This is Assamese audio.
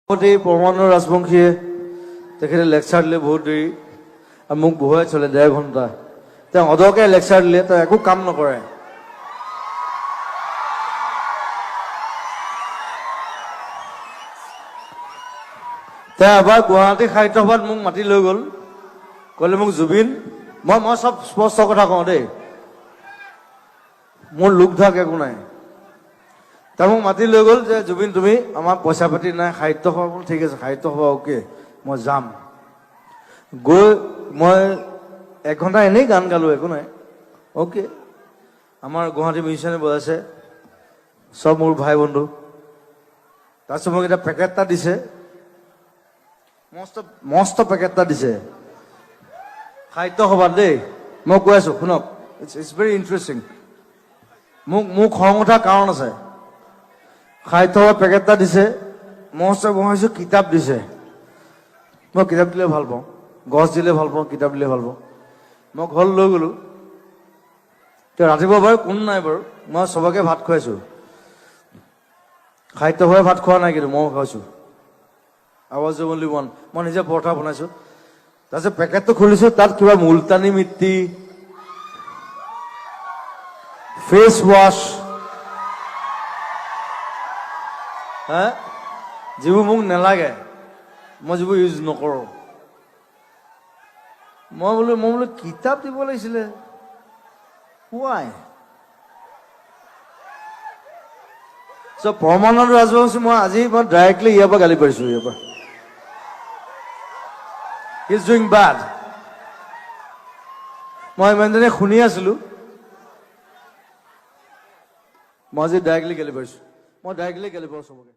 পৰমানন্দ ৰাজবংশীয়ে তেখেতে লেকচাৰ দিলে বহুত দেৰি আৰু মোক বহুৱাই চলে 1.5 ঘণ্টা। তেওঁ অদৰকে লেকচাৰ দিলে, তেওঁ একো কাম নকৰে। তেওঁ এবাৰ গুৱাহাটী সাহিত্য সভাত মোক মাতি লৈ গ'ল, ক'লে মোক জুবিন, মই চব স্পষ্ট কথা কওঁ দেই, মোৰ লোক ঢাক একো নাই। তেওঁ মোক মাতি লৈ গ'ল যে জুবিন তুমি আমাৰ পইচা পাতি নাই, সাহিত্য সভা। বোলো ঠিক আছে, সাহিত্য সভা অ'কে, মই যাম। গৈ মই 1 ঘণ্টা এনেই গান গালোঁ, একো নাই, অ'কে। আমাৰ গুৱাহাটী মিউজিচিয়ানে বজাইছে, চব মোৰ ভাই বন্ধু। তাৰপিছত মোক এটা পেকেট এটা দিছে, মস্ত পেকেট এটা দিছে সাহিত্য সভাত দেই। মই কৈ আছোঁ শুনক, ইটছ ভেৰি ইণ্টাৰেষ্টিং। মোক খং উঠাৰ কাৰণ আছে। সাহিত্য সভাত পেকেট এটা দিছে, মস্ত বহাইছোঁ, কিতাপ দিছে। মই কিতাপ দিলে ভাল পাওঁ, গছ দিলে ভাল পাওঁ, কিতাপ দিলে ভাল পাওঁ। মই ঘৰত লৈ গ'লোঁ। তেওঁ ৰাতিপুৱা বাৰু কোনো নাই বাৰু, মই চবকে ভাত খুৱাইছোঁ। সাহিত্য সভাই ভাত খোৱা নাই, কিন্তু ময়ো খাইছোঁ। I was the only one. মই নিজে পৰঠা বনাইছোঁ। তাৰপিছত পেকেটটো খুলিছোঁ, তাত কিবা মুলতানী মিট্টি, ফেচ ৱাছ, যিবোৰ মোক নালাগে, মই যিবোৰ ইউজ নকৰোঁ। মই বোলো কিতাপ দিব লাগিছিলে, ৱাই? পৰমানন্দ ৰাজবংশী মই ডাইৰেক্টলি ইয়াৰ পৰা গালি পাৰিছোঁ। ইয়াৰ পৰা হি ইজ ডুইং বেড। মই ইমানজনে শুনি আছিলোঁ, মই আজি ডাইৰেক্টলি গালি পাৰিছোঁ। মই ডাইৰেক্টলি গালি পাৰোঁ চবকে।